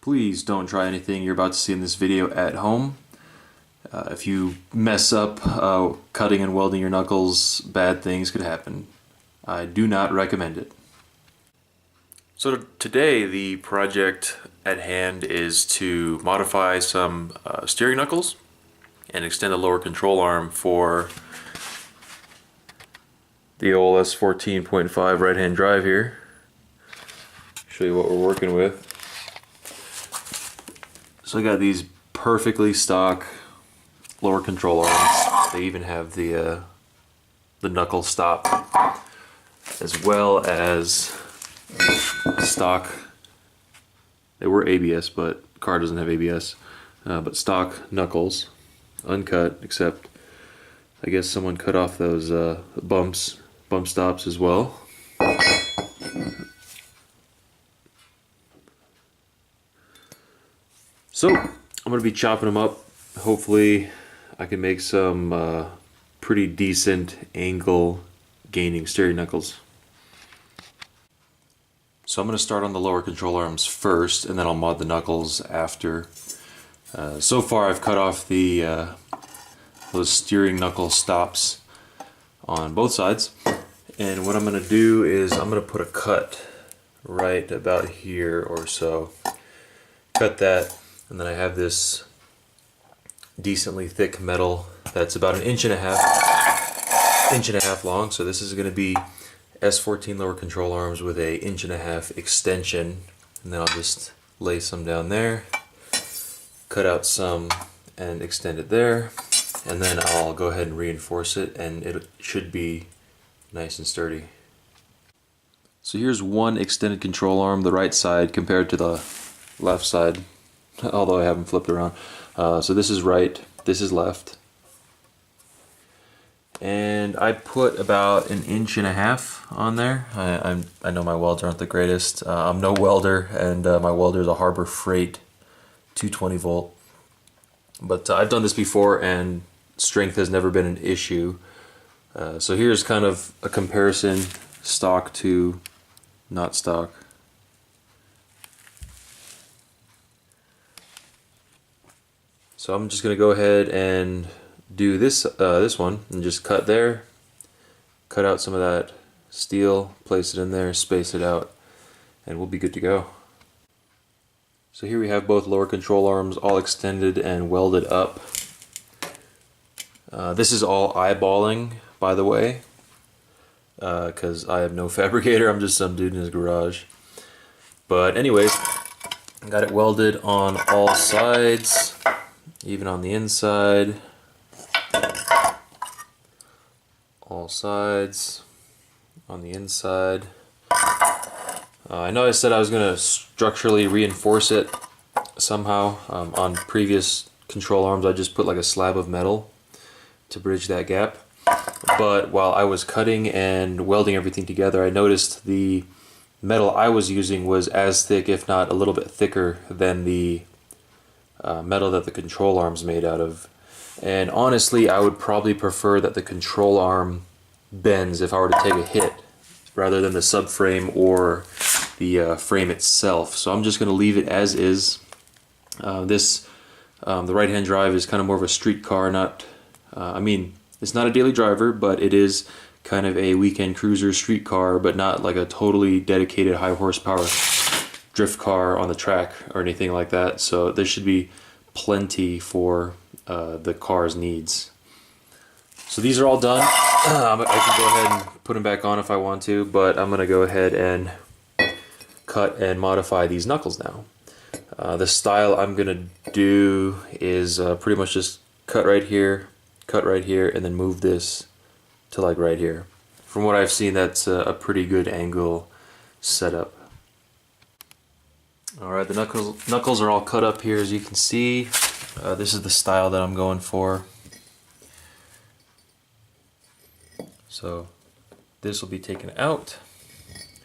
Please don't try anything you're about to see in this video at home. If you mess up cutting and welding your knuckles, bad things could happen. I do not recommend it. So today the project at hand is to modify some steering knuckles and extend the lower control arm for the old S14.5 right-hand drive here. Show you what we're working with. So I got these perfectly stock lower control arms. They even have the knuckle stop, as well as stock. They were ABS, but the car doesn't have ABS. But stock knuckles, uncut, except I guess someone cut off those bump stops as well. So I'm going to be chopping them up. Hopefully I can make some pretty decent angle gaining steering knuckles. So I'm going to start on the lower control arms first, and then I'll mod the knuckles after. So far I've cut off the those steering knuckle stops on both sides, and what I'm going to do is I'm going to put a cut right about here or so. Cut that. And then I have this decently thick metal that's about 1.5 inches long. So this is going to be S14 lower control arms with a 1.5 inch extension. And then I'll just lay some down there, cut out some and extend it there. And then I'll go ahead and reinforce it, and it should be nice and sturdy. So here's one extended control arm, the right side compared to the left side. Although I haven't flipped around. So this is right, this is left. And I put about 1.5 inches on there. I know my welds aren't the greatest. I'm no welder, and my welder is a Harbor Freight 220 volt. But I've done this before, and strength has never been an issue. So here's kind of a comparison, stock to not stock. So I'm just going to go ahead and do this one and just cut there, cut out some of that steel, place it in there, space it out, and we'll be good to go. So here we have both lower control arms all extended and welded up. This is all eyeballing, by the way, because I have no fabricator. I'm just some dude in his garage. But anyways, got it welded on all sides. Even on the inside, all sides, on the inside. I know I said I was going to structurally reinforce it somehow. On previous control arms I just put like a slab of metal to bridge that gap. But while I was cutting and welding everything together, I noticed the metal I was using was as thick, if not a little bit thicker, than the metal that the control arm's made out of. And honestly, I would probably prefer that the control arm bends if I were to take a hit, rather than the subframe or the frame itself. So I'm just going to leave it as is. The right-hand drive is kind of more of a street car, not, I mean, it's not a daily driver, but it is kind of a weekend cruiser street car, but not like a totally dedicated high horsepower drift car on the track or anything like that. So there should be plenty for the car's needs. So these are all done. I can go ahead and put them back on if I want to, but I'm going to go ahead and cut and modify these knuckles now. The style I'm going to do is pretty much just cut right here, and then move this to like right here. From what I've seen, that's a pretty good angle setup. Alright, the knuckles are all cut up here, as you can see. This is the style that I'm going for. So this will be taken out,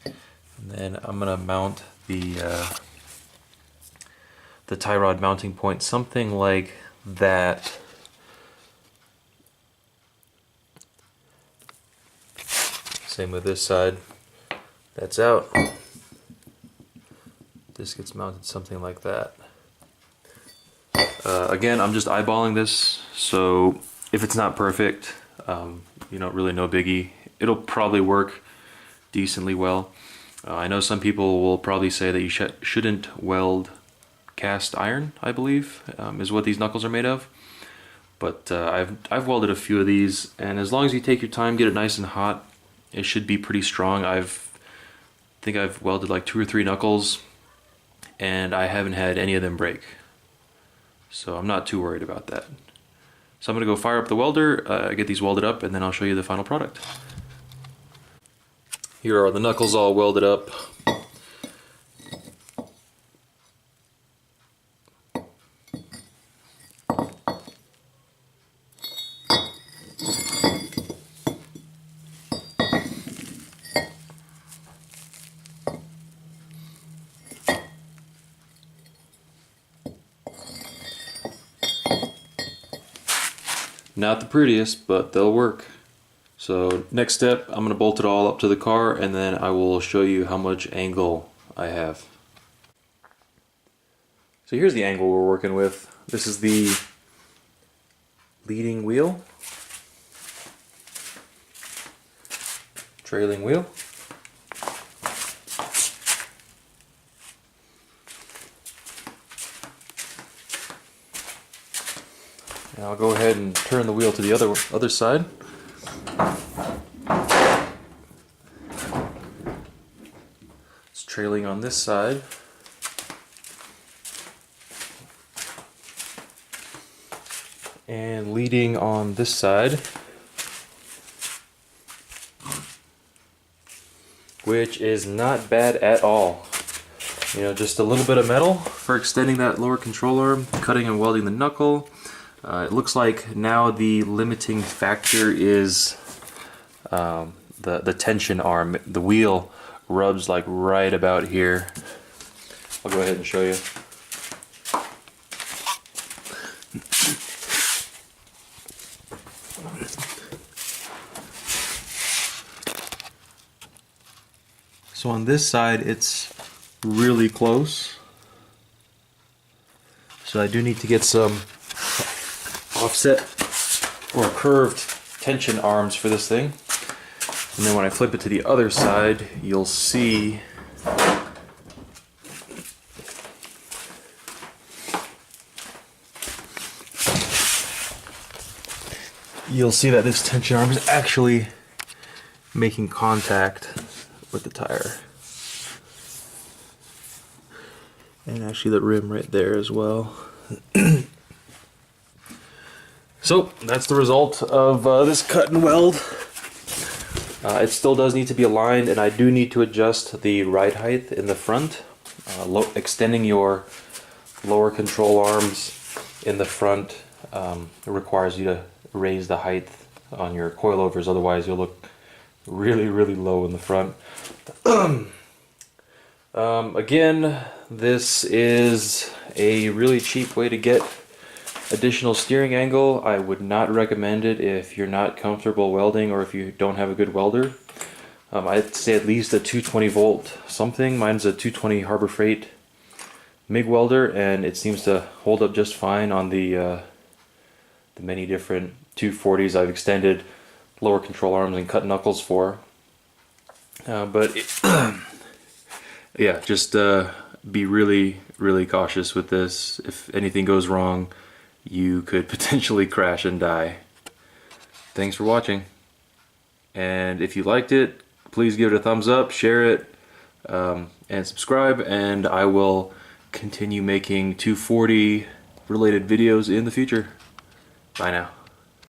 and then I'm going to mount the tie rod mounting point something like that. Same with this side. That's out. this gets mounted something like that. Again, I'm just eyeballing this, so if it's not perfect, really no biggie. It'll probably work decently well. I know some people will probably say that you shouldn't weld cast iron, I believe, is what these knuckles are made of. But I've welded a few of these, and as long as you take your time, get it nice and hot, it should be pretty strong. I think I've welded like 2 or 3 knuckles, and I haven't had any of them break. So I'm not too worried about that. So I'm going to go fire up the welder, get these welded up, and then I'll show you the final product. Here are the knuckles all welded up. Not the prettiest, but they'll work. So next step, I'm going to bolt it all up to the car, and then I will show you how much angle I have. So here's the angle we're working with. This is the leading wheel, trailing wheel, and I'll go ahead and turn the wheel to the other side. It's trailing on this side. And leading on this side, which is not bad at all. Just a little bit of metal for extending that lower control arm, cutting and welding the knuckle. It looks like now the limiting factor is the tension arm. The wheel rubs like right about here. I'll go ahead and show you. So on this side it's really close. So I do need to get some offset or curved tension arms for this thing. And then when I flip it to the other side, you'll see that this tension arm is actually making contact with the tire. And actually the rim right there as well. So that's the result of this cut and weld. It still does need to be aligned, and I do need to adjust the ride height in the front. Extending your lower control arms in the front requires you to raise the height on your coilovers, otherwise you'll look really, really low in the front. Again, this is a really cheap way to get additional steering angle. I would not recommend it if you're not comfortable welding or if you don't have a good welder. I'd say at least a 220 volt something. Mine's a 220 Harbor Freight MIG welder, and it seems to hold up just fine on the many different 240s I've extended lower control arms and cut knuckles for. Yeah, just be really, really cautious with this. If anything goes wrong, you could potentially crash and die. Thanks for watching. And if you liked it, please give it a thumbs up, share it, and subscribe, and I will continue making 240 related videos in the future. Bye now.